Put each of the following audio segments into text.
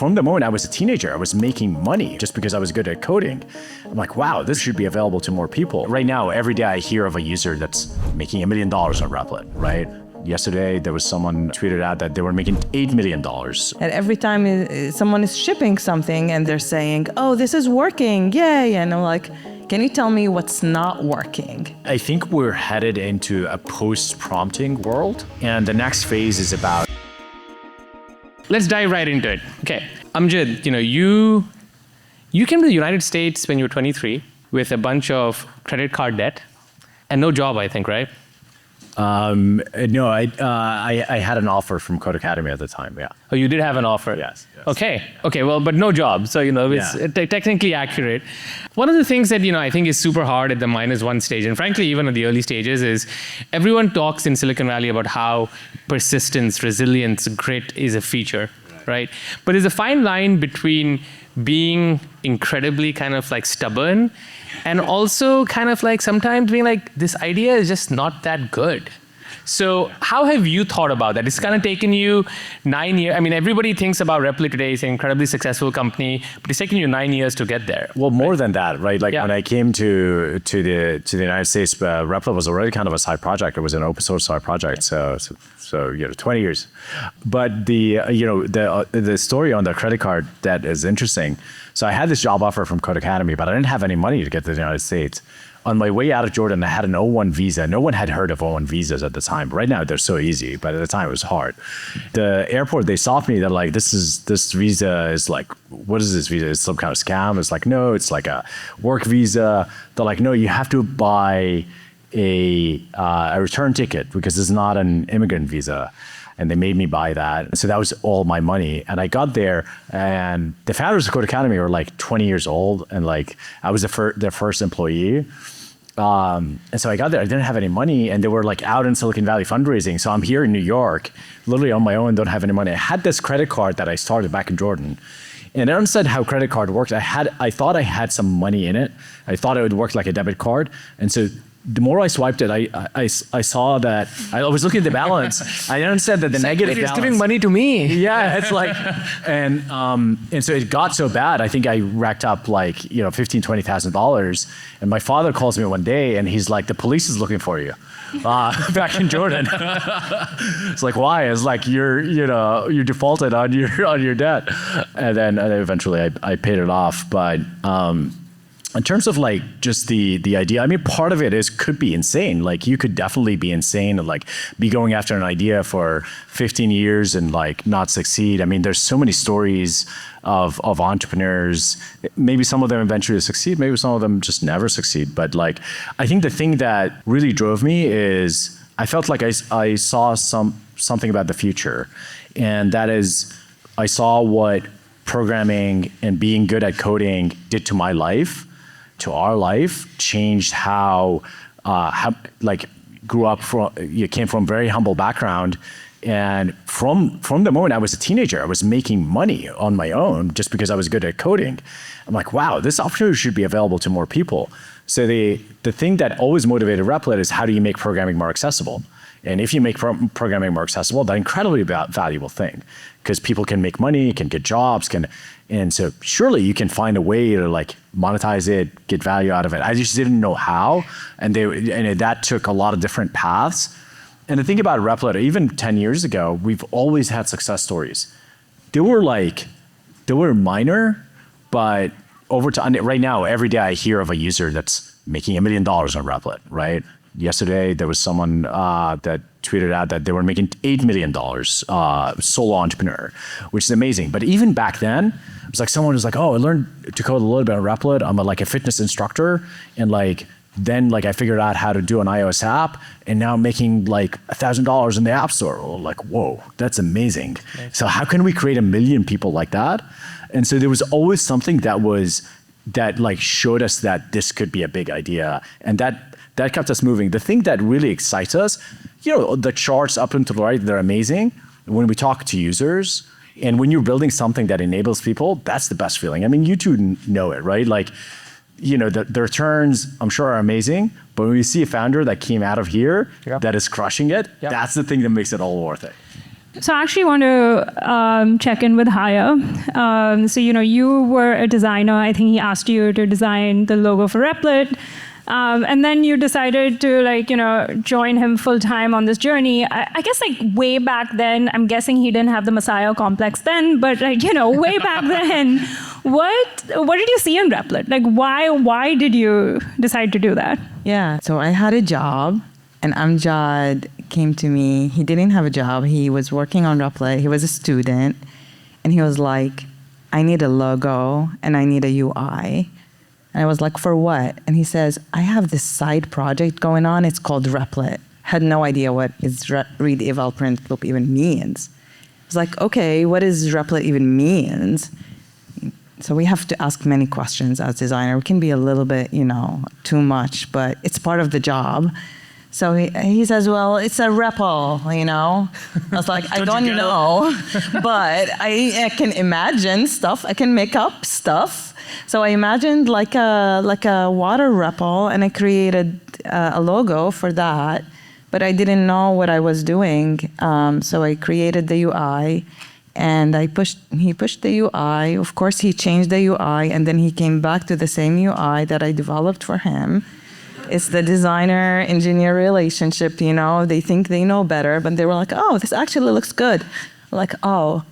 from the moment I was a teenager, I was making money just because I was good at coding. I'm like, wow, this should be available to more people. Right now, every day I hear of a user that's making $1 million on Replit, right? Yesterday, there was someone tweeted out that they were making $8 million. And every time someone is shipping something and they're saying, oh, this is working, yay. And I'm like, can you tell me what's not working? I think we're headed into a post-prompting world. And the next phase is about... Let's dive right into it. Okay. Amjad, you came to the United States when you were 23 with a bunch of credit card debt and no job, I think, right? No, I had an offer from Code Academy at the time, yeah. Oh, you did have an offer? Yes. Okay, well, but no job. So, it's technically accurate. One of the things that, I think is super hard at the -1 stage, and frankly, even at the early stages, is everyone talks in Silicon Valley about how persistence, resilience, grit is a feature, right? But there's a fine line between being incredibly kind of like stubborn and also kind of like sometimes being like, this idea is just not that good. So how have you thought about that? It's kind of taken you 9 years. I mean, everybody thinks about Replit today as an incredibly successful company, but it's taken you 9 years to get there. Well, more than that, right? Like when I came to the United States, Replit was already kind of a side project. It was an open source side project. So 20 years. But the story on the credit card debt is interesting. So I had this job offer from Code Academy, but I didn't have any money to get to the United States. On my way out of Jordan, I had an O1 visa. No one had heard of O1 visas at the time. Right now, they're so easy, but at the time, it was hard. The airport, they stopped me. They're like, this visa is like, what is this visa? It's some kind of scam. It's like, no, it's like a work visa. They're like, no, you have to buy a return ticket because it's not an immigrant visa. And they made me buy that. So that was all my money. And I got there, and the founders of Code Academy were like 20 years old, and like I was their first employee. And so I got there, I didn't have any money, and they were like out in Silicon Valley fundraising. So I'm here in New York, literally on my own, don't have any money. I had this credit card that I started back in Jordan. And I understood how credit card worked. I thought I had some money in it. I thought it would work like a debit card. And so the more I swiped it, I saw that I was looking at the balance. I understood that the negative balance. It's giving money to me. Yeah, it's like, and so it got so bad. I think I racked up like $15,000, $20,000. And my father calls me one day, and he's like, "The police is looking for you." Back in Jordan. It's like, why? It's like you defaulted on your debt, and then eventually I paid it off, but. In terms of like just the idea, I mean, part of it could be insane. Like you could definitely be insane and like be going after an idea for 15 years and like not succeed. I mean, there's so many stories of entrepreneurs. Maybe some of them eventually succeed. Maybe some of them just never succeed. But like, I think the thing that really drove me is I felt like I saw something about the future, and that is I saw what programming and being good at coding did to my life. To our life, changed how like grew up from, you came from a very humble background. And from the moment I was a teenager, I was making money on my own just because I was good at coding. I'm like, wow, this opportunity should be available to more people. So the thing that always motivated Replit is how do you make programming more accessible? And if you make programming more accessible, that's an incredibly valuable thing because people can make money, can get jobs, and so surely you can find a way to like monetize it, get value out of it. I just didn't know how, and that took a lot of different paths. And the thing about Replit, even 10 years ago, we've always had success stories. They were minor, but over time, right now, every day I hear of a user that's making $1 million on Replit, right? Yesterday, there was someone that tweeted out that they were making $8 million, solo entrepreneur, which is amazing. But even back then, it was like someone was like, oh, I learned to code a little bit on Replit. I'm like a fitness instructor. And like, then like I figured out how to do an iOS app, and now I'm making like $1,000 in the App Store. Like, whoa, that's amazing. Nice. So how can we create 1 million people like that? And so there was always something that like showed us that this could be a big idea. And that kept us moving. The thing that really excites us, the charts up and to the right, they're amazing. When we talk to users, and when you're building something that enables people, that's the best feeling. I mean, you two know it, right? Like, the returns, I'm sure, are amazing, but when you see a founder that came out of here that is crushing it, that's the thing that makes it all worth it. So I actually want to check in with Haya. So, you were a designer. I think he asked you to design the logo for Replit. And then you decided to join him full time on this journey. I guess way back then, I'm guessing he didn't have the Messiah complex then, but way back then, what did you see in Replit? Why did you decide to do that? Yeah, so I had a job, and Amjad came to me. He didn't have a job. He was working on Replit. He was a student, and he was like, I need a logo, and I need a UI. And I was like, for what? And he says, I have this side project going on. It's called Replit. Had no idea what is read eval print loop even means. I was like, okay, what does Replit even means? So we have to ask many questions as designer. We can be a little bit, too much, but it's part of the job. So he says, well, it's a REPL, I was like, I don't know, but I can imagine stuff. I can make up stuff. So I imagined like a water REPL, and I created a logo for that, but I didn't know what I was doing. So I created the UI, and he pushed the UI. Of course, he changed the UI, and then he came back to the same UI that I developed for him. It's the designer-engineer relationship, They think they know better, but they were like, oh, this actually looks good. Like, oh,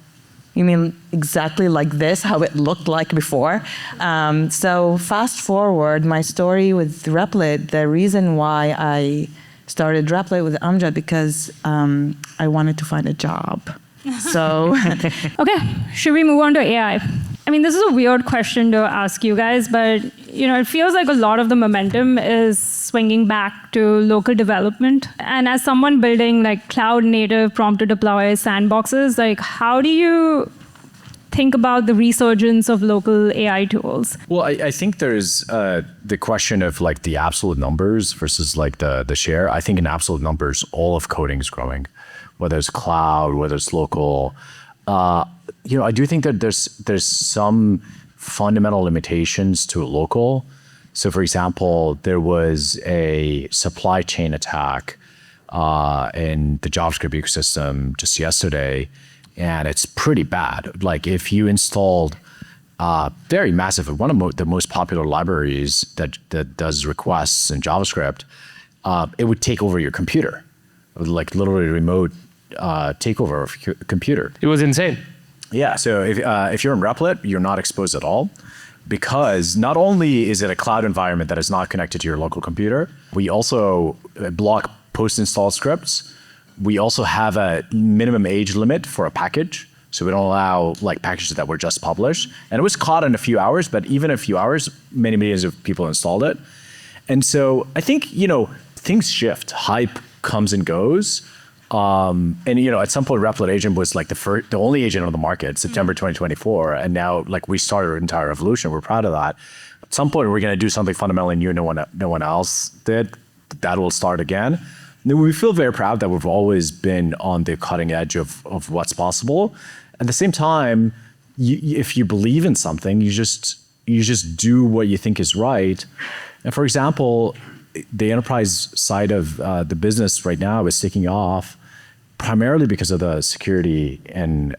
you mean exactly like this, how it looked like before? So fast forward, my story with Replit, the reason why I started Replit with Amjad, because I wanted to find a job. So, Okay, should we move on to AI? I mean, this is a weird question to ask you guys, but it feels like a lot of the momentum is swinging back to local development. And as someone building cloud native prompt to deploy sandboxes, how do you think about the resurgence of local AI tools? Well, I think there's the question of the absolute numbers versus the share. I think in absolute numbers, all of coding is growing, whether it's cloud, whether it's local. I do think that there's some fundamental limitations to local. So, for example, there was a supply chain attack in the JavaScript ecosystem just yesterday, and it's pretty bad. If you installed very massive, one of the most popular libraries that does requests in JavaScript, it would take over your computer, literally remote takeover of your computer. It was insane. Yeah, so if you're in Replit, you're not exposed at all, because not only is it a cloud environment that is not connected to your local computer, we also block post-install scripts. We also have a minimum age limit for a package, so we don't allow packages that were just published. And it was caught in a few hours, but even a few hours, many millions of people installed it. And so I think things shift. Hype comes and goes. And at some point, Replit agent was the only agent on the market, September 2024, and now we started our entire revolution. We're proud of that. At some point, we're going to do something fundamentally new no one else did. That will start again. And we feel very proud that we've always been on the cutting edge of what's possible. At the same time, if you believe in something, you just do what you think is right. And for example, the enterprise side of the business right now is taking off primarily because of the security and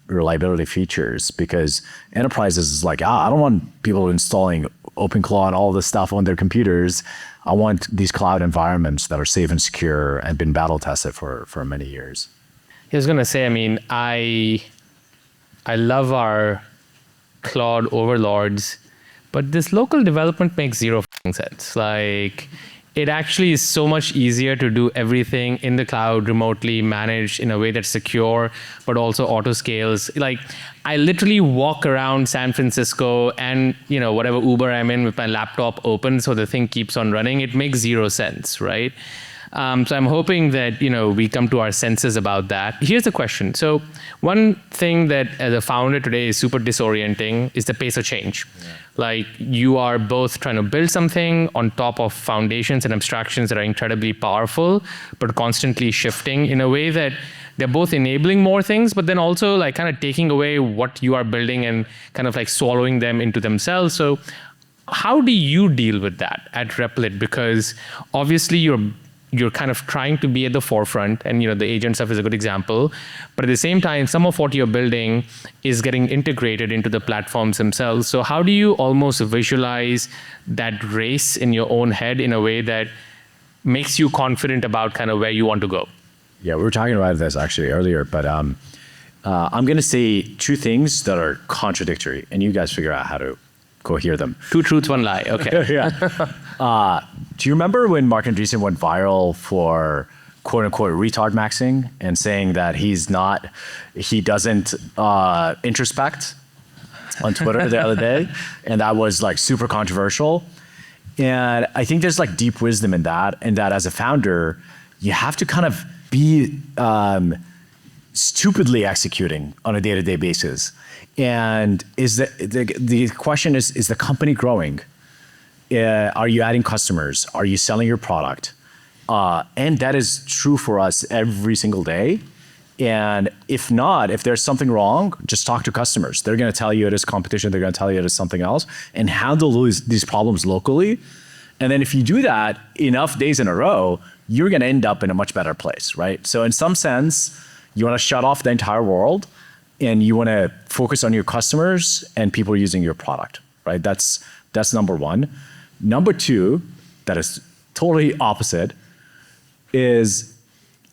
reliability features, because enterprises is I don't want people installing OpenClaw and all this stuff on their computers. I want these cloud environments that are safe and secure and been battle tested for many years. I was going to say, I love our cloud overlords, but this local development makes zero sense. It actually is so much easier to do everything in the cloud, remotely managed in a way that's secure, but also auto scales. I literally walk around San Francisco and, whatever Uber I'm in with my laptop open so the thing keeps on running. It makes zero sense, right? So I'm hoping that, we come to our senses about that. Here's the question. So one thing that as a founder today is super disorienting is the pace of change. Yeah. You are both trying to build something on top of foundations and abstractions that are incredibly powerful, but constantly shifting in a way that they're both enabling more things, but then also kind of taking away what you are building and kind of swallowing them into themselves. So how do you deal with that at Replit? Because obviously you're you're kind of trying to be at the forefront, and the agent stuff is a good example. But at the same time, some of what you're building is getting integrated into the platforms themselves. So how do you almost visualize that race in your own head in a way that makes you confident about kind of where you want to go? Yeah, we were talking about this actually earlier, but I'm going to say two things that are contradictory, and you guys figure out how to cohere them. Two truths, one lie. Okay. Yeah. Do you remember when Mark Andreessen went viral for quote unquote retard maxing and saying that he doesn't introspect on Twitter the other day? And that was like super controversial. And I think there's like deep wisdom in that, and that as a founder, you have to kind of be stupidly executing on a day-to-day basis. And the question is the company growing? Are you adding customers? Are you selling your product? And that is true for us every single day. And if not, if there's something wrong, just talk to customers. They're going to tell you it is competition. They're going to tell you it is something else, and handle these problems locally. And then if you do that enough days in a row, you're going to end up in a much better place, right? So in some sense, you want to shut off the entire world, and you want to focus on your customers and people using your product, right? That's number one. Number two, that is totally opposite, is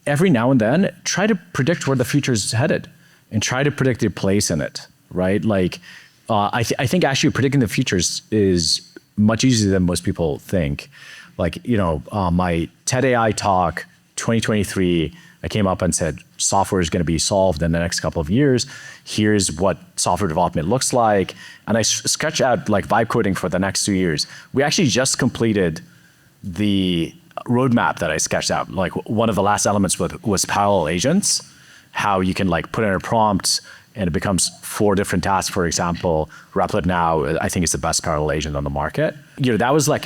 every now and then try to predict where the future is headed and try to predict your place in it, right? Like, I think actually predicting the future is much easier than most people think. Like, my TED AI talk 2023, I came up and said, software is going to be solved in the next couple of years. Here's what software development looks like. And I sketch out like vibe coding for the next 2 years. We actually just completed the roadmap that I sketched out. Like one of the last elements was parallel agents, how you can like put in a prompt and it becomes 4 different tasks. For example, Replit now, I think is the best parallel agent on the market. That was like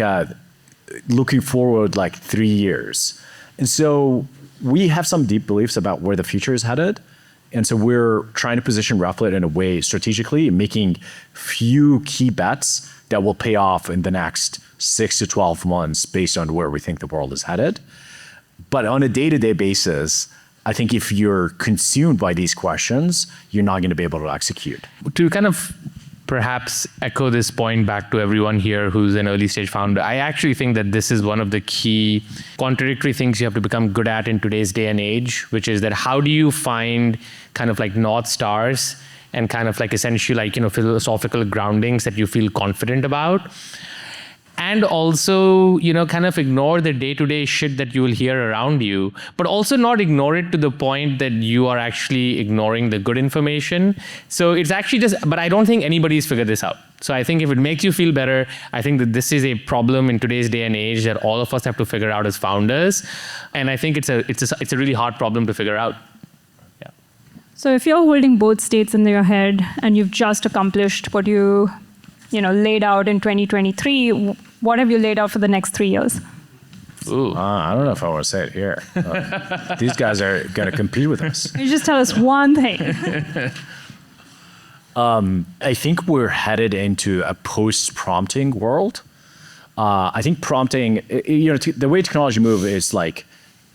looking forward like 3 years. And so we have some deep beliefs about where the future is headed. And so we're trying to position Replit in a way strategically, making few key bets that will pay off in the next 6 to 12 months based on where we think the world is headed. But on a day-to-day basis, I think if you're consumed by these questions, you're not going to be able to execute. To kind of perhaps echo this point back to everyone here who's an early stage founder, I actually think that this is one of the key contradictory things you have to become good at in today's day and age, which is that how do you find kind of like North Stars and kind of like essentially like, philosophical groundings that you feel confident about. And also, kind of ignore the day-to-day shit that you will hear around you, but also not ignore it to the point that you are actually ignoring the good information. So it's actually but I don't think anybody's figured this out. So I think if it makes you feel better, I think that this is a problem in today's day and age that all of us have to figure out as founders. And I think it's a really hard problem to figure out. Yeah. So if you're holding both states in your head and you've just accomplished what you laid out in 2023, what have you laid out for the next 3 years? Ooh. I don't know if I want to say it here. These guys are going to compete with us. You just tell us one thing. I think we're headed into a post-prompting world. I think prompting, the way technology moves is like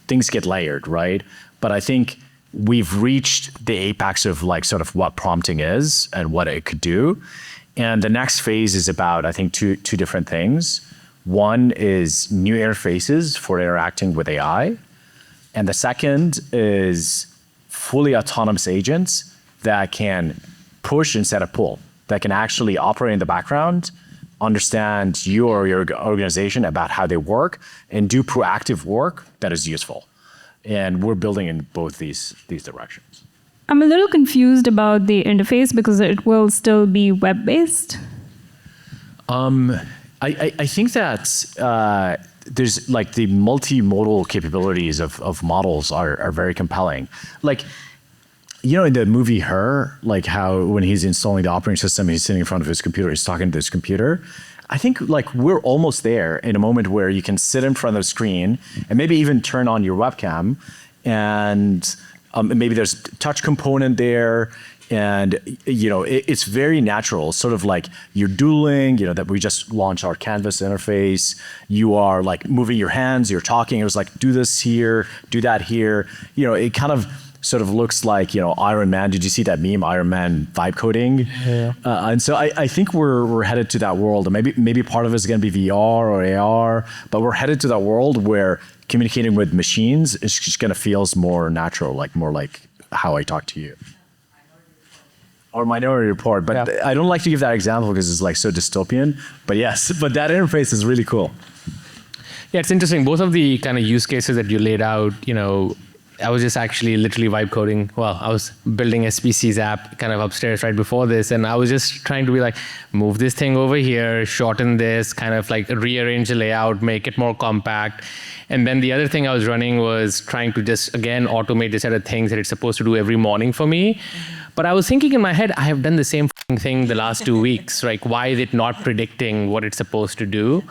things get layered, right? But I think we've reached the apex of like sort of what prompting is and what it could do. And the next phase is about, I think, two different things. One is new interfaces for interacting with AI. And the second is fully autonomous agents that can push instead of pull, that can actually operate in the background, understand you or your organization about how they work, and do proactive work that is useful. And we're building in both these directions. I'm a little confused about the interface because it will still be web-based. I think that there's like the multimodal capabilities of models are very compelling. Like, in the movie Her, like how when he's installing the operating system, he's sitting in front of his computer, he's talking to his computer. I think like we're almost there in a moment where you can sit in front of the screen and maybe even turn on your webcam, and maybe there's touch component there, And, it's very natural, sort of like you're doodling, that we just launched our Canvas interface. You are like moving your hands, you're talking. It was like, do this here, do that here. It kind of sort of looks like, Iron Man. Did you see that meme, Iron Man vibe coding? Yeah. And so I think we're headed to that world. And maybe part of it is going to be VR or AR, but we're headed to that world where communicating with machines is just going to feel more natural, more like how I talk to you. Or Minority Report, but Yeah. I don't like to give that example because it's like so dystopian. But yes, but that interface is really cool. Yeah, it's interesting. Both of the kind of use cases that you laid out, I was just actually literally vibe coding. Well, I was building SPC's app kind of upstairs right before this, and I was just trying to be like, move this thing over here, shorten this, kind of like rearrange the layout, make it more compact. And then the other thing I was running was trying to just, again, automate the set of things that it's supposed to do every morning for me. But I was thinking in my head, I have done the same thing the last 2 weeks. Like, why is it not predicting what it's supposed to do?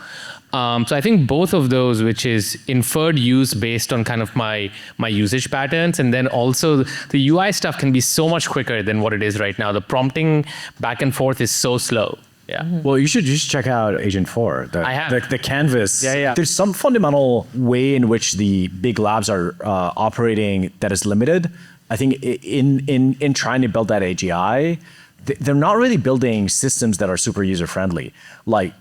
So I think both of those, which is inferred use based on kind of my usage patterns, and then also the UI stuff can be so much quicker than what it is right now. The prompting back and forth is so slow. Yeah. Well, you should check out Agent 4. I have. The Canvas. Yeah. There's some fundamental way in which the big labs are operating that is limited. I think in trying to build that AGI, they're not really building systems that are super user friendly. Like,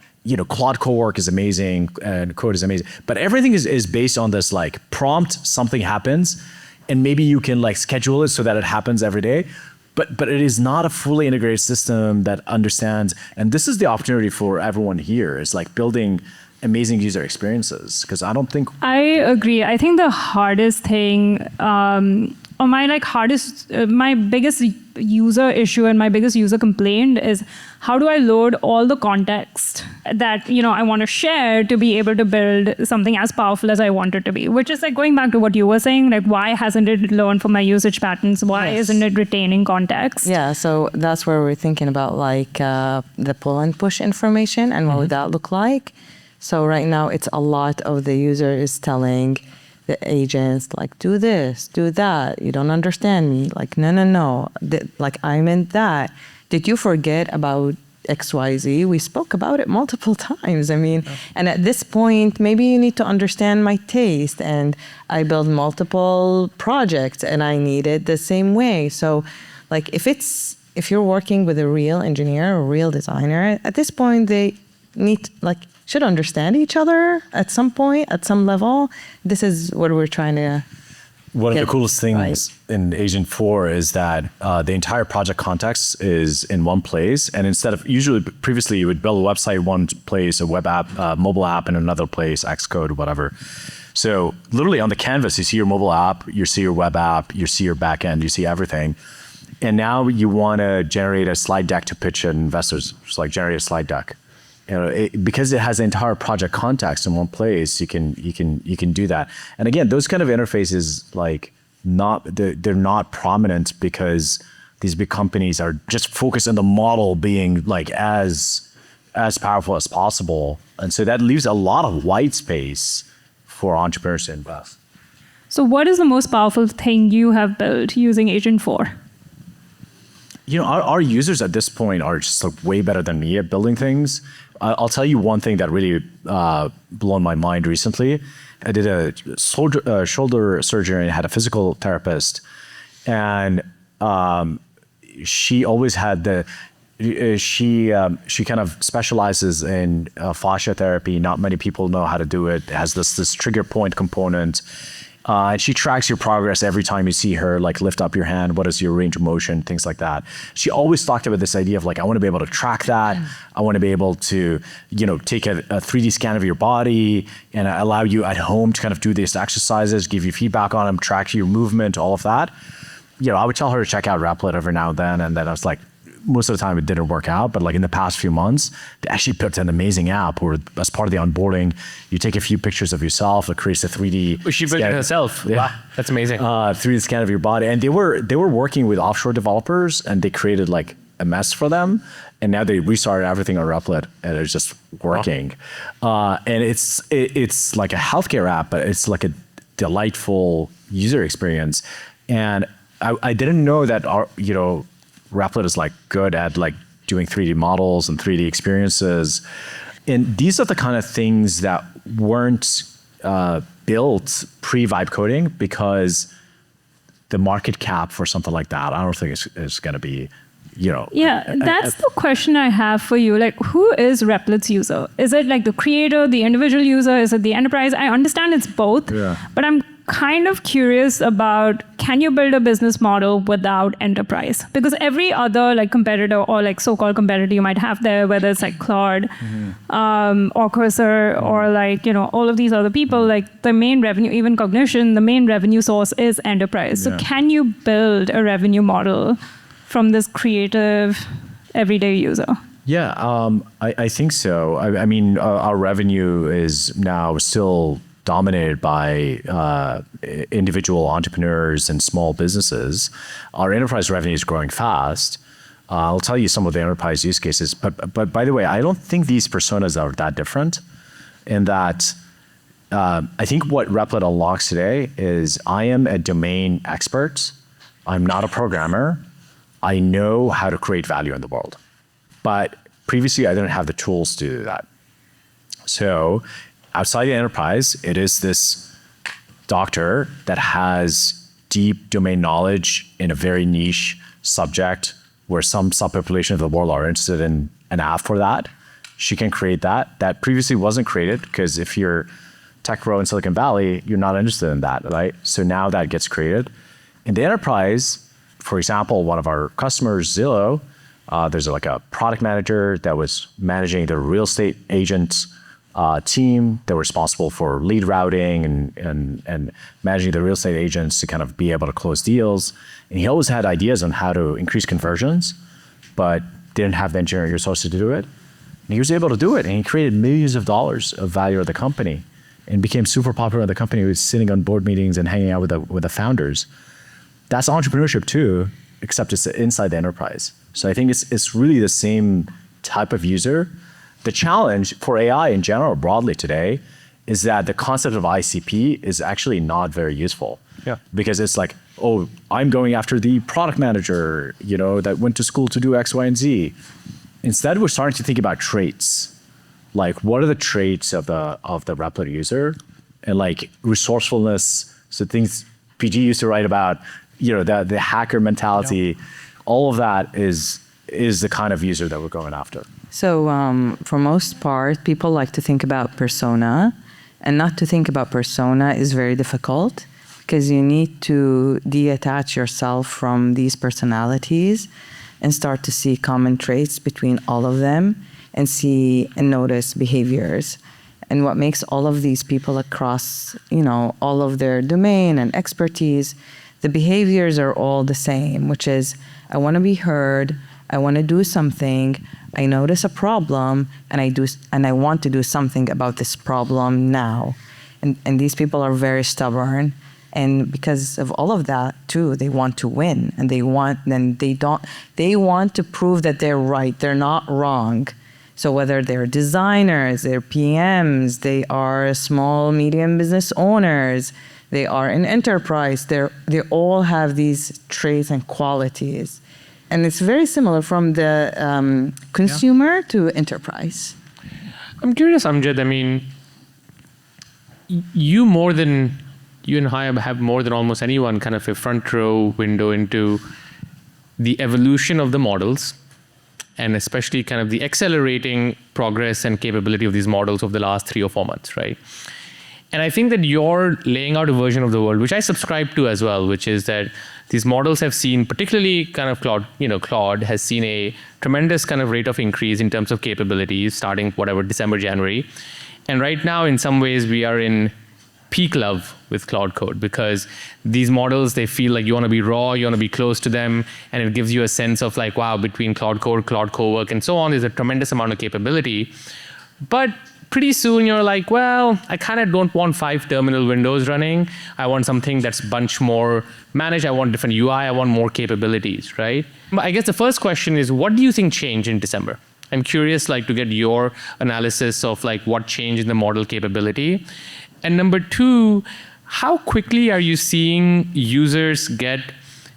Claude Cowork is amazing and code is amazing, but everything is based on this like prompt, something happens, and maybe you can like schedule it so that it happens every day. But it is not a fully integrated system that understands, and this is the opportunity for everyone here, is like building amazing user experiences. Because I don't think I agree. I think the hardest thing, or my biggest user issue and my biggest user complaint is how do I load all the context that I want to share to be able to build something as powerful as I want it to be, which is like going back to what you were saying, like why hasn't it learned from my usage patterns? Why isn't it retaining context? Yeah, so that's where we're thinking about like the pull and push information and what would that look like. So right now it's a lot of the user is telling the agents like, do this, do that. You don't understand me. Like, no. Like I meant that. Did you forget about XYZ? We spoke about it multiple times. I mean, and at this point, maybe you need to understand my taste. And I build multiple projects and I need it the same way. So like if you're working with a real engineer or real designer, at this point they should understand each other at some point, at some level. This is what we're trying to One of the coolest things in Agent 4 is that the entire project context is in one place. And instead of previously you would build a website one place, a web app, mobile app in another place, Xcode, whatever. So literally on the canvas, you see your mobile app, you see your web app, you see your backend, you see everything. And now you want to generate a slide deck to pitch at investors. It's like generate a slide deck. Because it has the entire project context in one place, you can do that. And again, those kind of interfaces, like they're not prominent because these big companies are just focused on the model being like as powerful as possible, and so that leaves a lot of white space for entrepreneurs to invest. So, what is the most powerful thing you have built using Agent 4? Our users at this point are just like way better than me at building things. I'll tell you one thing that really blown my mind recently. I did a shoulder surgery and had a physical therapist, and she always had she kind of specializes in fascia therapy. Not many people know how to do it. It has this trigger point component. And she tracks your progress every time you see her, like lift up your hand, what is your range of motion, things like that. She always talked about this idea of like, I want to be able to track that. I want to be able to, take a 3D scan of your body and allow you at home to kind of do these exercises, give you feedback on them, track your movement, all of that. I would tell her to check out Replit every now and then I was like, most of the time it didn't work out, but like in the past few months, they actually built an amazing app where as part of the onboarding, you take a few pictures of yourself, it creates a 3D She built it herself. Yeah. Wow, that's amazing. 3D scan of your body. And they were working with offshore developers and they created like a mess for them. And now they restarted everything on Replit and it's just working. Wow. And it's like a healthcare app, but it's like a delightful user experience. And I didn't know that Replit is like good at like doing 3D models and 3D experiences. And these are the kind of things that weren't built pre-vibe coding, because the market cap for something like that, I don't think it's going to be, Yeah, that's the question I have for you. Like, who is Replit's user? Is it like the creator, the individual user? Is it the enterprise? I understand it's both, but I'm kind of curious about, can you build a business model without enterprise? Because every other like competitor or like so-called competitor you might have there, whether it's like Claude or Cursor or like, all of these other people, like the main revenue, even Cognition, the main revenue source is enterprise. So can you build a revenue model from this creative everyday user? Yeah, I think so. I mean, our revenue is now still dominated by individual entrepreneurs and small businesses. Our enterprise revenue is growing fast. I'll tell you some of the enterprise use cases. But by the way, I don't think these personas are that different. In that, I think what Replit unlocks today is I am a domain expert. I'm not a programmer. I know how to create value in the world. But previously, I didn't have the tools to do that. So outside the enterprise, it is this doctor that has deep domain knowledge in a very niche subject where some subpopulation of the world are interested in an app for that. She can create that. That previously wasn't created, because if you're tech bro in Silicon Valley, you're not interested in that, right? So now that gets created. In the enterprise, for example, one of our customers, Zillow, there's like a product manager that was managing the real estate agent team. They were responsible for lead routing and managing the real estate agents to kind of be able to close deals. And he always had ideas on how to increase conversions, but didn't have the engineering resources to do it. And he was able to do it, and he created millions of dollars of value of the company and became super popular in the company. He was sitting on board meetings and hanging out with the founders. That's entrepreneurship too, except it's inside the enterprise. So I think it's really the same type of user. The challenge for AI in general, broadly today, is that the concept of ICP is actually not very useful. Yeah. Because it's like, oh, I'm going after the product manager, that went to school to do X, Y, and Z. Instead, we're starting to think about traits. Like, what are the traits of the Replit user? And like resourcefulness, so things PG used to write about, the hacker mentality, all of that is the kind of user that we're going after. So for most part, people like to think about persona, and not to think about persona is very difficult, because you need to detach yourself from these personalities and start to see common traits between all of them and see and notice behaviors. And what makes all of these people across, all of their domain and expertise, the behaviors are all the same, which is, I want to be heard, I want to do something, I notice a problem, and I want to do something about this problem now. And these people are very stubborn, and because of all of that too, they want to win, and they want to prove that they're right, they're not wrong. So whether they're designers, they're PMs, they are small, medium business owners, they are in enterprise, they all have these traits and qualities. And it's very similar from the consumer to enterprise. I'm curious, Amjad, I mean, you and Haya have more than almost anyone kind of a front row window into the evolution of the models, and especially kind of the accelerating progress and capability of these models over the last 3 or 4 months, right? And I think that you're laying out a version of the world, which I subscribe to as well, which is that these models have seen, particularly kind of Claude has seen a tremendous kind of rate of increase in terms of capabilities starting December, January. And right now, in some ways, we are in peak love with Claude Code, because these models, they feel like you want to be raw, you want to be close to them, and it gives you a sense of like, wow, between Claude Code, Claude Cowork, and so on, there's a tremendous amount of capability. But pretty soon you're like, well, I kind of don't want 5 terminal windows running. I want something that's bunch more managed. I want different UI. I want more capabilities, right? I guess the first question is, what do you think changed in December? I'm curious, to get your analysis of what changed in the model capability. And number 2, how quickly are you seeing users get,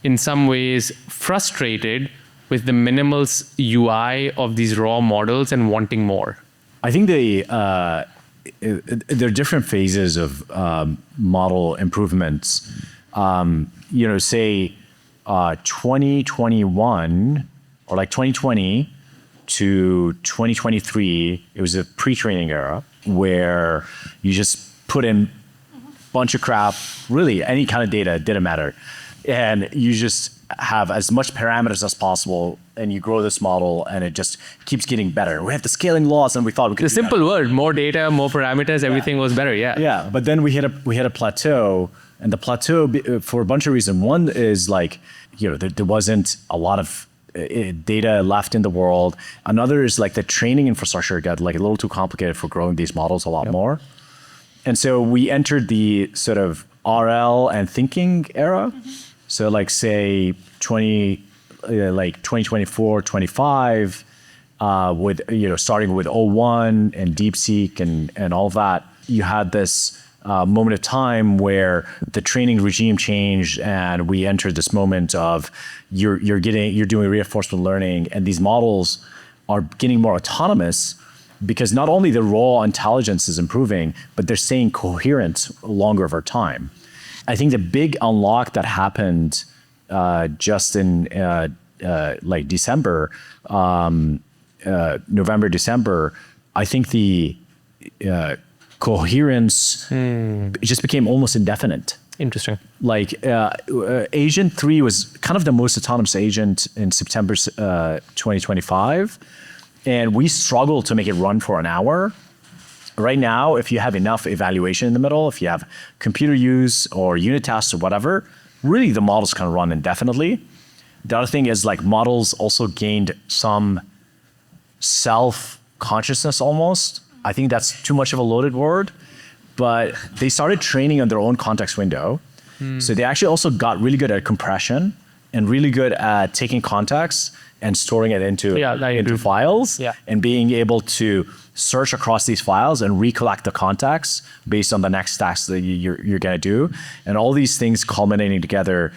in some ways, frustrated with the minimal UI of these raw models and wanting more? I think there are different phases of model improvements. Say 2021 or like 2020 to 2023, it was a pre-training era where you just put in a bunch of crap, really any kind of data, didn't matter. And you just have as much parameters as possible, and you grow this model, and it just keeps getting better. We have the scaling laws, and we thought we could. The simple word: more data, more parameters, everything was better. Yeah. Yeah, but then we hit a plateau, and the plateau for a bunch of reasons. One is like, there wasn't a lot of data left in the world. Another is like the training infrastructure got like a little too complicated for growing these models a lot more. And so we entered the sort of RL and thinking era. So like say 2024, 25, with starting with O1 and DeepSeek and all that, you had this moment of time where the training regime changed, and we entered this moment of you're doing reinforcement learning, and these models are getting more autonomous because not only the raw intelligence is improving, but they're staying coherent longer over time. I think the big unlock that happened just in like December, November, December, I think the coherence it just became almost indefinite. Interesting. Like Agent 3 was kind of the most autonomous agent in September 2025, and we struggled to make it run for an hour. Right now, if you have enough evaluation in the middle, if you have computer use or unit tests or whatever, really the models can run indefinitely. The other thing is like models also gained some self-consciousness almost. I think that's too much of a loaded word, but they started training on their own context window. So they actually also got really good at compression and really good at taking context and storing it into files and being able to search across these files and recollect the context based on the next tasks that you're going to do. And all these things culminating together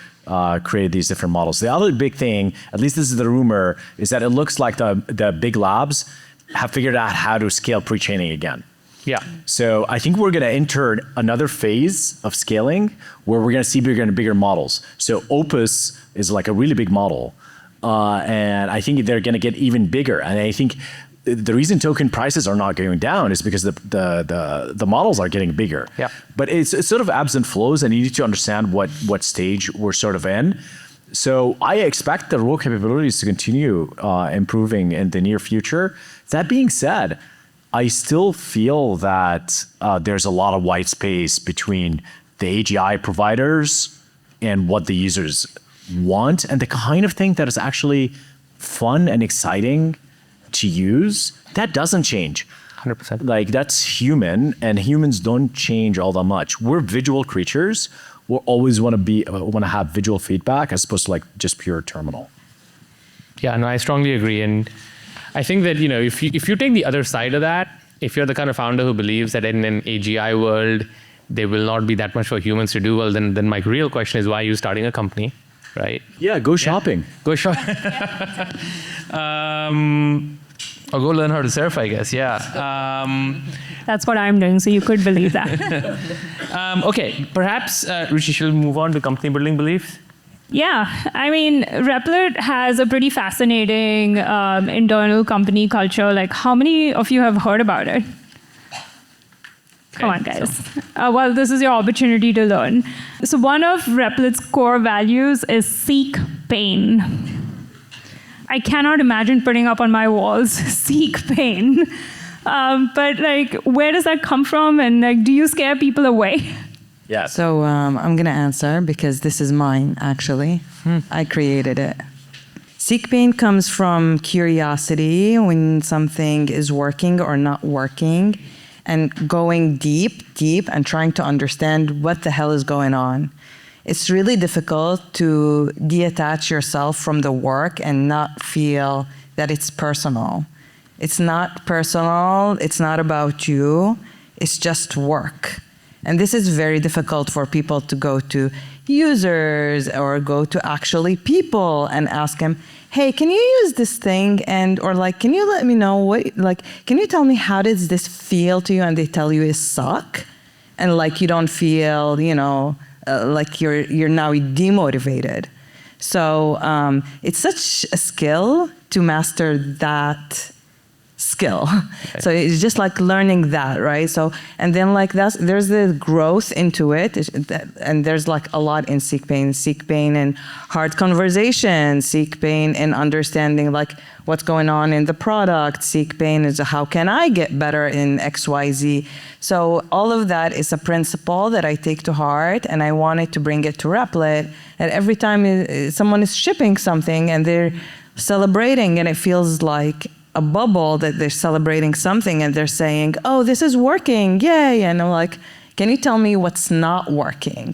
created these different models. The other big thing, at least this is the rumor, is that it looks like the big labs have figured out how to scale pre-training again. Yeah. So I think we're going to enter another phase of scaling where we're going to see bigger and bigger models. So Opus is like a really big model. And I think they're going to get even bigger. And I think the reason token prices are not going down is because the models are getting bigger. Yeah. But it's sort of ebbs and flows, and you need to understand what stage we're sort of in. So I expect the raw capabilities to continue improving in the near future. That being said, I still feel that there's a lot of white space between the AGI providers and what the users want, and the kind of thing that is actually fun and exciting to use. That doesn't change. 100%. Like that's human, and humans don't change all that much. We're visual creatures. We'll always want to have visual feedback as opposed to like just pure terminal. Yeah, no, I strongly agree. And I think that, if you take the other side of that, if you're the kind of founder who believes that in an AGI world, there will not be that much for humans to do, well, then my real question is, why are you starting a company, right? Yeah, go shopping. Go shopping. Or go learn how to surf, I guess, yeah. That's what I'm doing, so you could believe that. Okay, perhaps, Ruchi, should we move on to company building beliefs? Yeah, I mean, Replit has a pretty fascinating internal company culture. Like, how many of you have heard about it? Come on, guys. Well, this is your opportunity to learn. So one of Replit's core values is seek pain. I cannot imagine putting up on my walls, seek pain. But like, where does that come from? And like, do you scare people away? Yeah. So I'm going to answer because this is mine, actually. I created it. Seek pain comes from curiosity when something is working or not working, and going deep and trying to understand what the hell is going on. It's really difficult to detach yourself from the work and not feel that it's personal. It's not personal. It's not about you. It's just work. And this is very difficult for people to go to. users or go to actually people and ask them, hey, can you use this thing? And, or like, can you let me know what, like, can you tell me how does this feel to you? And they tell you it suck. And like, you don't feel, like you're now demotivated. So it's such a skill to master that skill. Okay. So it's just like learning that, right? So, and then like there's the growth into it, and there's like a lot in seek pain and hard conversation, seek pain and understanding like what's going on in the product, seek pain is how can I get better in XYZ. So all of that is a principle that I take to heart, and I wanted to bring it to Replit. And every time someone is shipping something and they're celebrating, and it feels like a bubble that they're celebrating something and they're saying, oh, this is working, yay. And I'm like, can you tell me what's not working?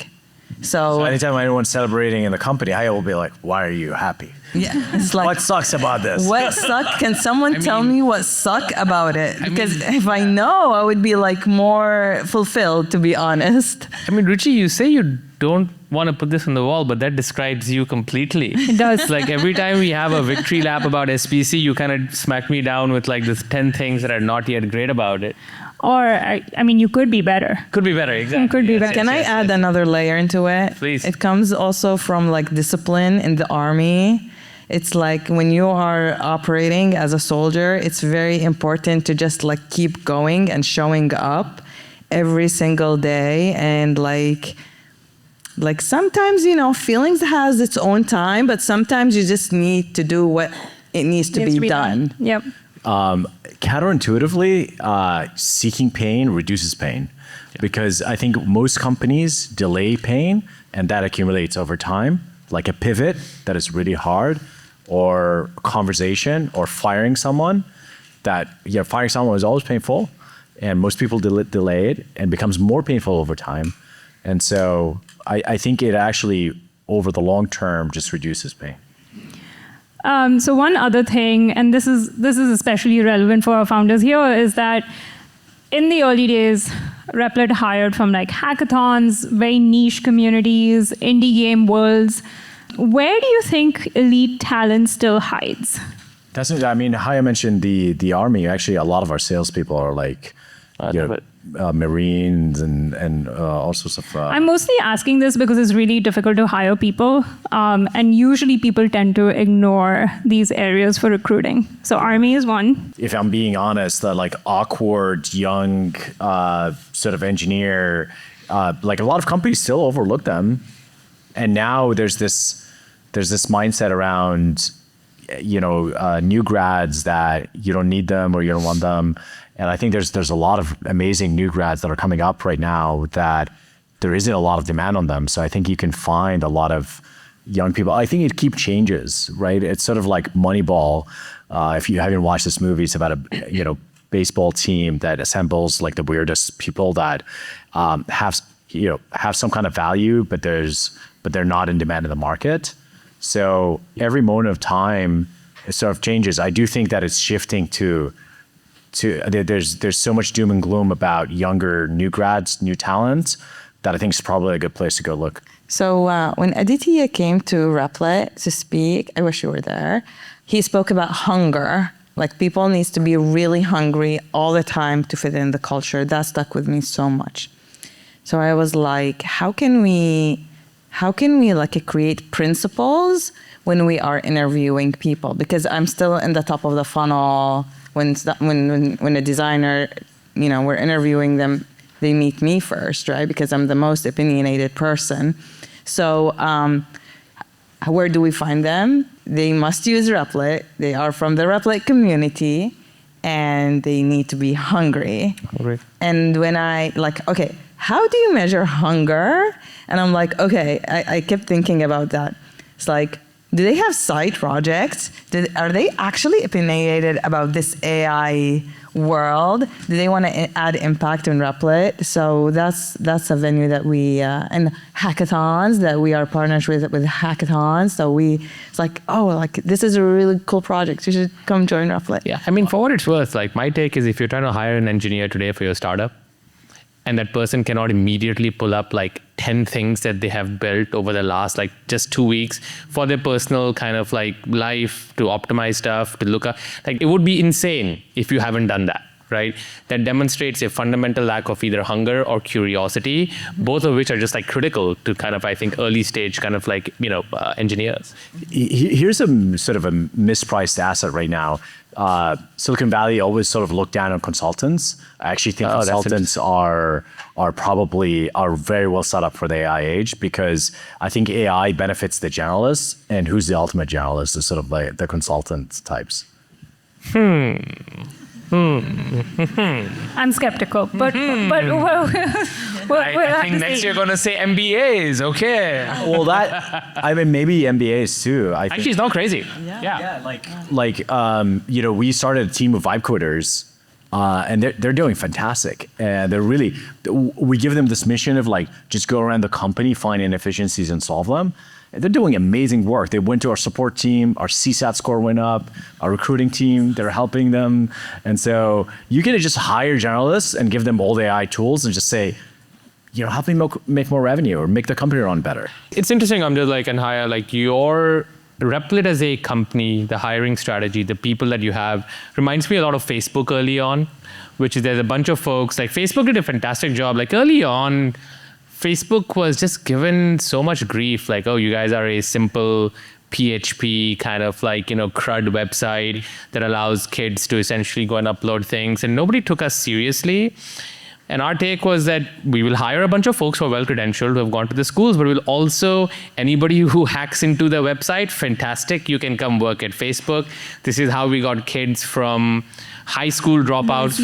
So anytime anyone's celebrating in the company, I will be like, why are you happy? Yeah, it's like, what sucks about this? What suck? Can someone tell me what suck about it? Because if I know, I would be like more fulfilled, to be honest. I mean, Ruchi, you say you don't want to put this on the wall, but that describes you completely. It does. Like every time we have a victory lap about SPC, you kind of smack me down with like this 10 things that are not yet great about it. Or, I mean, you could be better. Could be better, exactly. Could be better. Can I add another layer into it? Please. It comes also from like discipline in the army. It's like when you are operating as a soldier, it's very important to just like keep going and showing up every single day. And like sometimes, feelings has its own time, but sometimes you just need to do what it needs to be done. Yep. Counterintuitively, seeking pain reduces pain, because I think most companies delay pain, and that accumulates over time, like a pivot that is really hard, or a conversation, or firing someone. Firing someone is always painful, and most people delay it, and becomes more painful over time. And so I think it actually, over the long term, just reduces pain. So one other thing, and this is especially relevant for our founders here, is that in the early days, Replit hired from like hackathons, very niche communities, indie game worlds. Where do you think elite talent still hides? Haya mentioned the army. Actually, a lot of our salespeople are like Marines and all sorts of. I'm mostly asking this because it's really difficult to hire people, and usually people tend to ignore these areas for recruiting. So army is one. If I'm being honest, the like awkward young sort of engineer, like a lot of companies still overlook them, and now there's this mindset around new grads that you don't need them or you don't want them. And I think there's a lot of amazing new grads that are coming up right now that there isn't a lot of demand on them. So I think you can find a lot of young people. I think it changes, right? It's sort of like Moneyball. If you haven't watched this movie, it's about a baseball team that assembles like the weirdest people that have some kind of value, but they're not in demand in the market. So every moment of time, it sort of changes. I do think that it's shifting to there's so much doom and gloom about younger new grads, new talents, that I think is probably a good place to go look. So when Aditya came to Replit to speak, I wish you were there, he spoke about hunger. Like people needs to be really hungry all the time to fit in the culture. That stuck with me so much. So I was like, how can we like create principles when we are interviewing people? Because I'm still in the top of the funnel. When a designer, we're interviewing them, they meet me first, right? Because I'm the most opinionated person. So where do we find them? They must use Replit. They are from the Replit community, and they need to be hungry. Great. And when okay, how do you measure hunger? And I'm like, okay, I kept thinking about that. It's like, do they have side projects? Are they actually opinionated about this AI world? Do they want to add impact in Replit? So that's a venue that we, and hackathons that we are partners with hackathons. So it's like, this is a really cool project. You should come join Replit. Yeah, for what it's worth, like my take is if you're trying to hire an engineer today for your startup, and that person cannot immediately pull up like 10 things that they have built over the last like just 2 weeks for their personal kind of like life, to optimize stuff, to look up, like it would be insane if you haven't done that, right? That demonstrates a fundamental lack of either hunger or curiosity, both of which are just like critical to kind of, I think, early stage kind of like, engineers. Here's a sort of a mispriced asset right now. Silicon Valley always sort of look down on consultants. I actually think consultants are very well set up for the AI age, because I think AI benefits the generalists, and who's the ultimate generalist is sort of like the consultant types. I'm skeptical, but I think next you're going to say MBAs, okay. Well, maybe MBAs too. Actually, it's not crazy. We started a team of vibe coders, and they're doing fantastic. And we give them this mission of like, just go around the company, find inefficiencies and solve them. And they're doing amazing work. They went to our support team, our CSAT score went up, our recruiting team, they're helping them. And so you can just hire generalists and give them all the AI tools and just say, help me make more revenue or make the company run better. It's interesting, Amjad, and Haya, your Replit as a company, the hiring strategy, the people that you have, reminds me a lot of Facebook early on, which is there's a bunch of folks, like Facebook did a fantastic job. Like early on, Facebook was just given so much grief, like, oh, you guys are a simple PHP kind of like, CRUD website that allows kids to essentially go and upload things, and nobody took us seriously. And our take was that we will hire a bunch of folks who are well-credentialed, who have gone to the schools, but we'll also, anybody who hacks into the website, fantastic, you can come work at Facebook. This is how we got kids from high school dropouts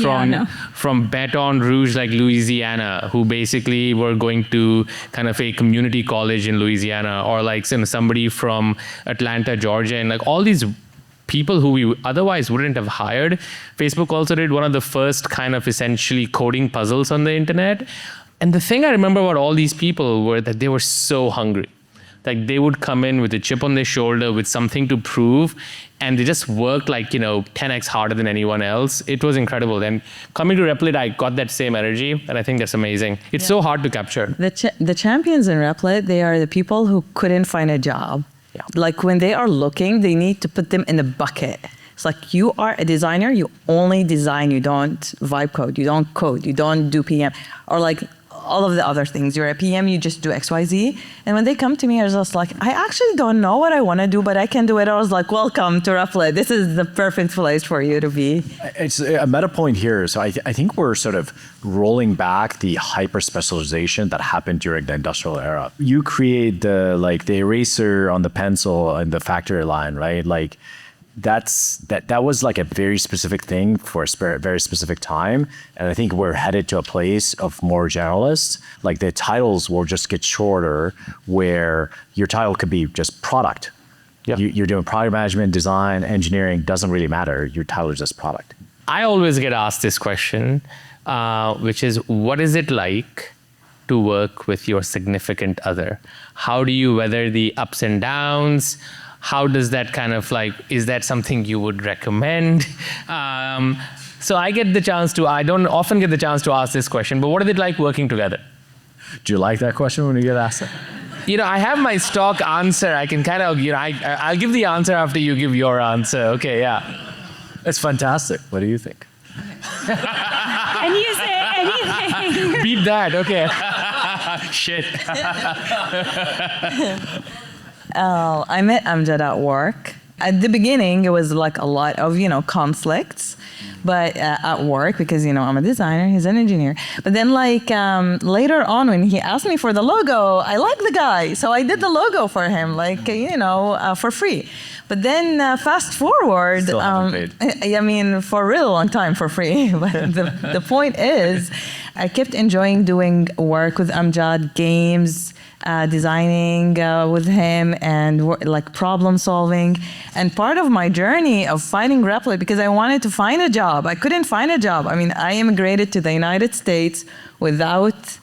from Baton Rouge, like Louisiana, who basically were going to kind of a community college in Louisiana, or like somebody from Atlanta, Georgia, and like all these people who we otherwise wouldn't have hired. Facebook also did one of the first kind of essentially coding puzzles on the internet. And the thing I remember about all these people were that they were so hungry. Like they would come in with a chip on their shoulder with something to prove, and they just worked like, 10x harder than anyone else. It was incredible. And coming to Replit, I got that same energy, and I think that's amazing. It's so hard to capture. The champions in Replit, they are the people who couldn't find a job. Yeah. Like when they are looking, they need to put them in a bucket. It's like, you are a designer, you only design, you don't vibe code, you don't code, you don't do PM, or like all of the other things. You're a PM, you just do XYZ. And when they come to me, I was just like, I actually don't know what I want to do, but I can do it. I was like, welcome to Replit. This is the perfect place for you to be. It's a meta point here. So I think we're sort of rolling back the hyper specialization that happened during the industrial era. You create the eraser on the pencil and the factory line, right? Like that was like a very specific thing for a very specific time. And I think we're headed to a place of more generalists. Like the titles will just get shorter, where your title could be just product. Yep. You're doing product management, design, engineering, doesn't really matter. Your title is just product. I always get asked this question, which is, what is it like to work with your significant other? How do you weather the ups and downs? How does that kind of is that something you would recommend? So I don't often get the chance to ask this question, but what is it like working together? Do you like that question when you get asked it? I have my stock answer. I can kind of, I'll give the answer after you give your answer. Okay, yeah. It's fantastic. What do you think? And you say anything. Beat that, okay. Shit. I met Amjad at work. At the beginning, it was like a lot of, conflicts, but at work, because, I'm a designer, he's an engineer. But then later on, when he asked me for the logo, I like the guy. So I did the logo for him, for free. But then fast forward, Still haven't paid. For a really long time for free. But the point is, I kept enjoying doing work with Amjad, games, designing with him, and problem solving. And part of my journey of finding Replit, because I wanted to find a job, I couldn't find a job. I immigrated to the United States without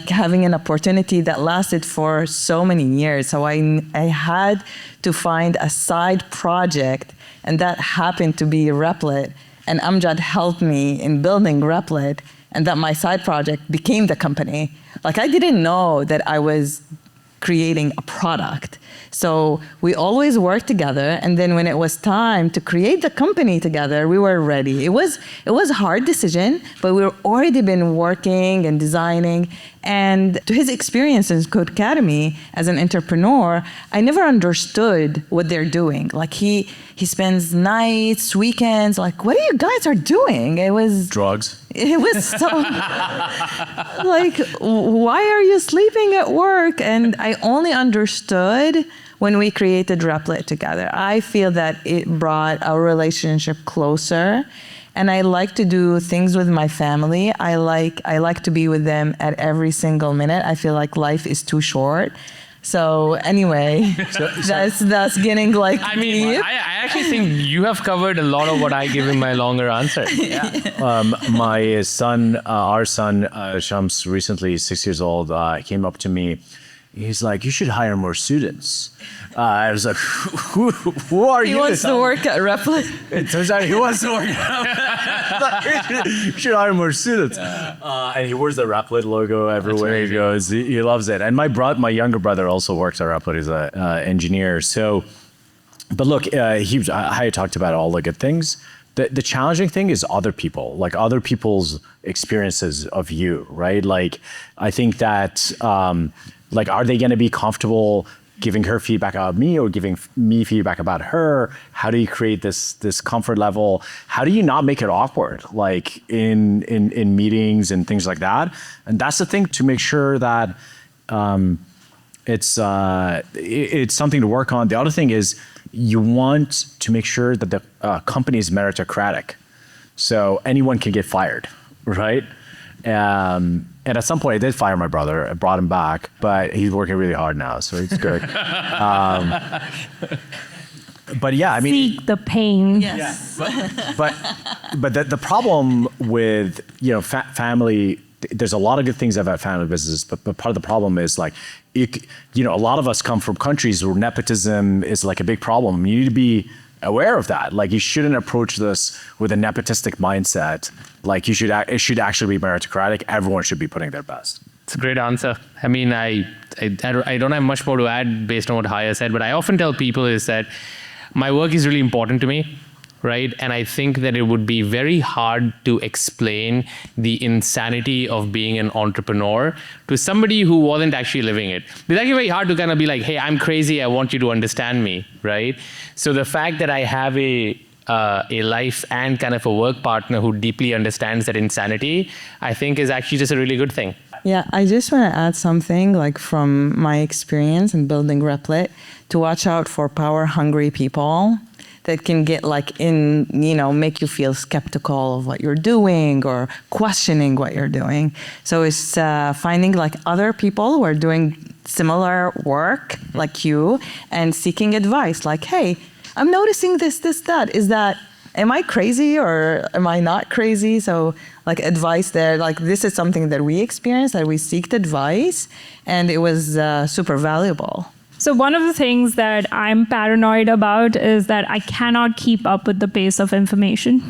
having an opportunity that lasted for so many years. So I had to find a side project, and that happened to be Replit. And Amjad helped me in building Replit. and that my side project became the company. Like, I didn't know that I was creating a product. So we always worked together, and then when it was time to create the company together, we were ready. It was a hard decision, but we've already been working and designing. And to his experience in Code Academy as an entrepreneur, I never understood what they're doing. Like, he spends nights, weekends, like, what are you guys are doing? It was Drugs. It was so like, why are you sleeping at work? And I only understood when we created Replit together. I feel that it brought our relationship closer. And I like to do things with my family. I like to be with them at every single minute. I feel like life is too short. So anyway, that's getting like I mean, deep. I actually think you have covered a lot of what I give in my longer answer. My son, our son, Shams, recently 6 years old, came up to me. He's like, you should hire more students. I was like, who are you? He wants to work at Replit. It turns out he wants to work at You should hire more students. And he wears the Replit logo everywhere he goes. He loves it. And my younger brother also works at Replit. He's an engineer. So, but look, Haya talked about all the good things. The challenging thing is other people, like other people's experiences of you, right? Like, I think that, like, are they going to be comfortable giving her feedback about me or giving me feedback about her? How do you create this comfort level? How do you not make it awkward, like in meetings and things like that? And that's the thing, to make sure that it's something to work on. The other thing is, you want to make sure that the company is meritocratic. So anyone can get fired, right? And at some point, I did fire my brother. I brought him back, but he's working really hard now, so it's good. But yeah, I mean, Seek the pain. Yes. but the problem with family, there's a lot of good things about family businesses, but part of the problem is like, a lot of us come from countries where nepotism is like a big problem. You need to be aware of that. Like, you shouldn't approach this with a nepotistic mindset. Like, it should actually be meritocratic. Everyone should be putting their best. It's a great answer. I mean, I don't have much more to add based on what Haya said, but I often tell people is that my work is really important to me, right? And I think that it would be very hard to explain the insanity of being an entrepreneur to somebody who wasn't actually living it. It's actually very hard to kind of be like, hey, I'm crazy, I want you to understand me, right? So the fact that I have a life and kind of a work partner who deeply understands that insanity, I think is actually just a really good thing. Yeah, I just want to add something, like, from my experience in building Replit, to watch out for power-hungry people that can get make you feel skeptical of what you're doing or questioning what you're doing. So it's finding like other people who are doing similar work like you and seeking advice, like, hey, I'm noticing this, that. Am I crazy or am I not crazy? So like advice there, like this is something that we experienced, that we seeked advice, and it was super valuable. So one of the things that I'm paranoid about is that I cannot keep up with the pace of information.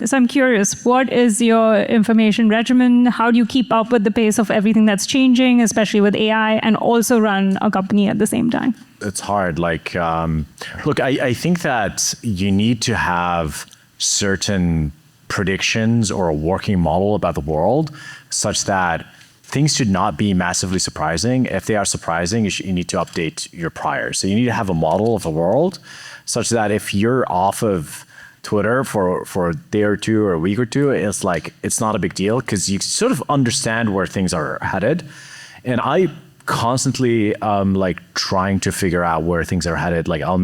So I'm curious, what is your information regimen? How do you keep up with the pace of everything that's changing, especially with AI, and also run a company at the same time? It's hard. Like, look, I think that you need to have certain predictions or a working model about the world such that things should not be massively surprising. If they are surprising, you need to update your prior. So you need to have a model of the world such that if you're off of Twitter for a day or two or a week or two, it's like, it's not a big deal because you sort of understand where things are headed. And I constantly like trying to figure out where things are headed. Like I'll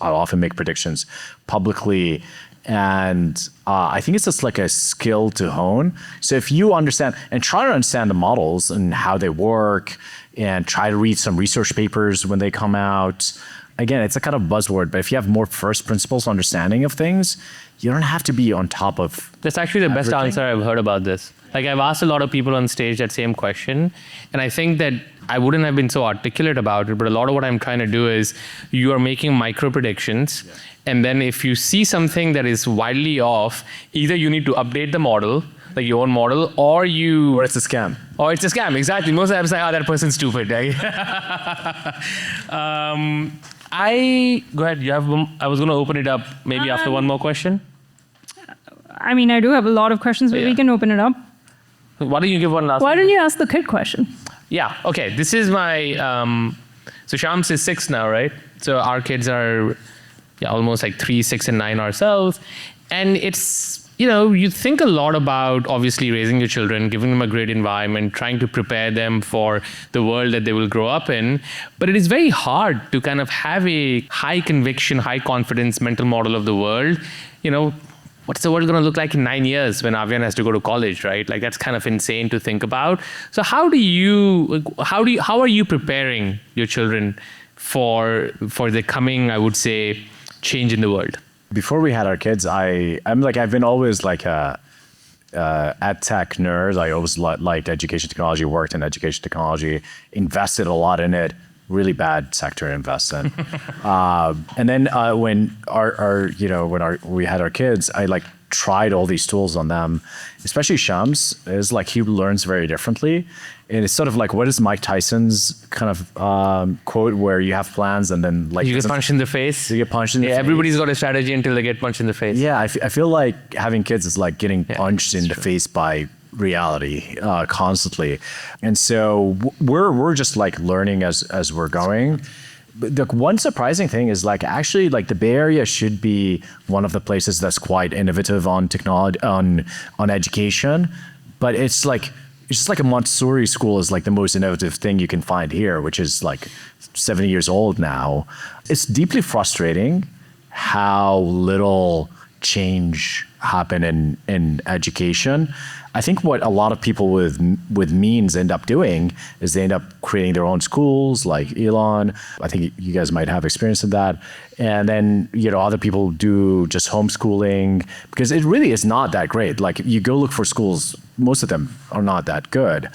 often make predictions publicly. And I think it's just like a skill to hone. So if you understand and try to understand the models and how they work and try to read some research papers when they come out, again, it's a kind of buzzword, but if you have more first principles understanding of things, you don't have to be on top of That's actually the best everything. answer I've heard about this. Like I've asked a lot of people on stage that same question, and I think that I wouldn't have been so articulate about it, but a lot of what I'm trying to do is you are making micro predictions, and then if you see something that is wildly off, either you need to update the model like your own model, or Or it's a scam. Or it's a scam, exactly. Most of the time it's like, oh, that person's stupid. Right? Go ahead. You have. I was going to open it up maybe after one more question. I mean, I do have a lot of questions, but we can open it up. Why don't you give one last? Why don't you ask the kid question? Yeah. Okay. This is my. So Shams is 6 now, right? So our kids are, almost like 3, 6, and 9 ourselves, and it's. You think a lot about obviously raising your children, giving them a great environment, trying to prepare them for the world that they will grow up in. But it is very hard to kind of have a high conviction, high confidence mental model of the world. What's the world going to look like in 9 years when Avian has to go to college, right? Like that's kind of insane to think about. So how are you preparing your children for the coming, I would say, change in the world? Before we had our kids, I've been always like a ed tech nerd. I always liked education technology, worked in education technology, invested a lot in it. Really bad sector to invest in. And then when we had our kids, I tried all these tools on them. Especially Shams is he learns very differently. And it's sort of like, what is Mike Tyson's kind of quote where you have plans and then you get punched in the face. You get punched in the face. Everybody's got a strategy until they get punched in the face. Yeah, I feel like having kids is like getting punched in the face by reality constantly. And so we're just learning as we're going. But the one surprising thing is actually the Bay Area should be one of the places that's quite innovative on technology, on education. But it's just like a Montessori school is the most innovative thing you can find here, which is 70 years old now. It's deeply frustrating how little change happen in education. I think what a lot of people with means end up doing is they end up creating their own schools, like Elon. I think you guys might have experience in that. And then, other people do just homeschooling because it really is not that great. You go look for schools, most of them are not that good.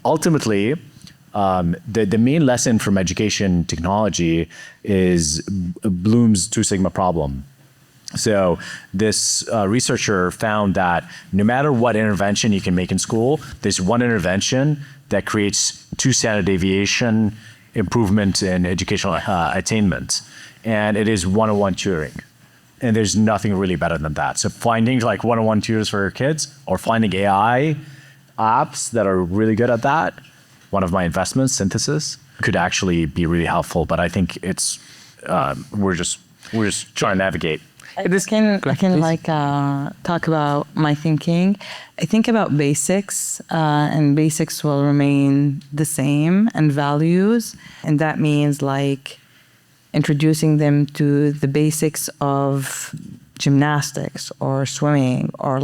Ultimately, the main lesson from education technology is Bloom's Two Sigma problem. So this researcher found that no matter what intervention you can make in school, there's one intervention that creates 2 standard deviation improvement in educational attainment. And it is one-on-one tutoring. And there's nothing really better than that. So finding one-on-one tutors for your kids or finding AI apps that are really good at that, one of my investments, Synthesis, could actually be really helpful. But I think it's, we're just trying to navigate. I can talk about my thinking. I think about basics, and basics will remain the same, and values, and that means introducing them to the basics of gymnastics or swimming or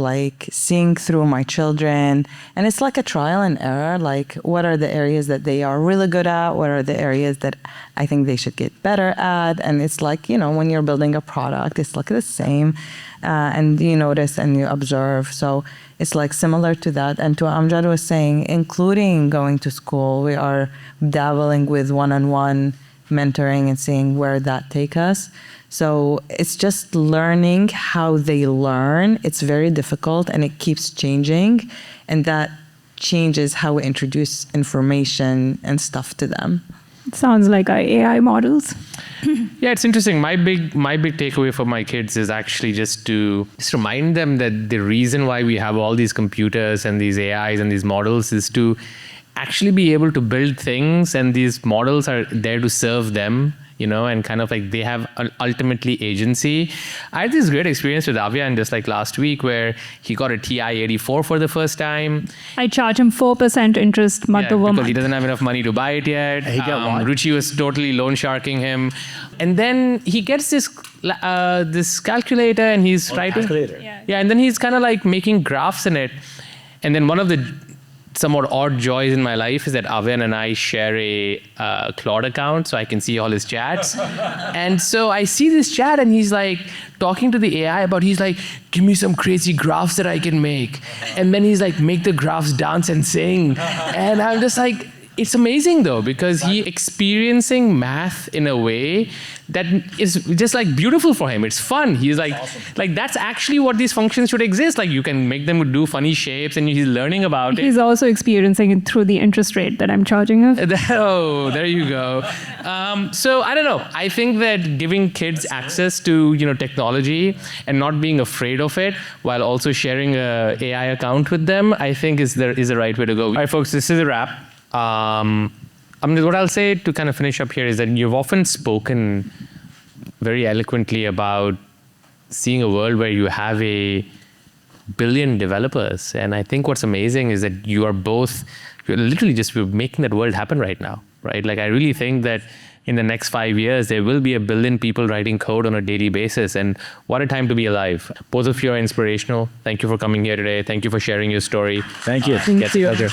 seeing through my children. And it's a trial and error, what are the areas that they are really good at? What are the areas that I think they should get better at? And it's when you're building a product, it's the same. And you notice and you observe. So it's similar to that. And to what Amjad was saying, including going to school, we are dabbling with one-on-one mentoring and seeing where that take us. So it's just learning how they learn. It's very difficult and it keeps changing. And that changes how we introduce information and stuff to them. It sounds like our AI models. Yeah, it's interesting. My big takeaway for my kids is actually just to remind them that the reason why we have all these computers and these AIs and these models is to actually be able to build things, and these models are there to serve them. And kind of they have ultimately agency. I had this great experience with Avian just last week where he got a TI-84 for the first time. I charge him 4% interest month over month. Because he doesn't have enough money to buy it yet. He got what? Ruchi was totally loan sharking him. And then he gets this calculator and he's trying calculator. Yeah, and then he's kind of making graphs in it. And then one of the somewhat odd joys in my life is that Avian and I share a Claude account, so I can see all his chats. And so I see this chat, and he's talking to the AI about, give me some crazy graphs that I can make. And then he's make the graphs dance and sing. And I'm just it's amazing though, because he experiencing math in a way that is just like beautiful for him. It's fun. He's like that's actually what these functions should exist. Like you can make them do funny shapes and he's learning about it. He's also experiencing it through the interest rate that I'm charging him. Oh, there you go. So I don't know. I think that giving kids access to technology and not being afraid of it, while also sharing a AI account with them, I think is the right way to go. All right, folks, this is a wrap. What I'll say to kind of finish up here is that you've often spoken very eloquently about seeing a world where you have a billion developers. And I think what's amazing is that you're literally just making that world happen right now, right? Like I really think that in the next 5 years, there will be a billion people writing code on a daily basis. And what a time to be alive. Both of you are inspirational. Thank you for coming here today. Thank you for sharing your story. Thank you. Thank you. Pleasure.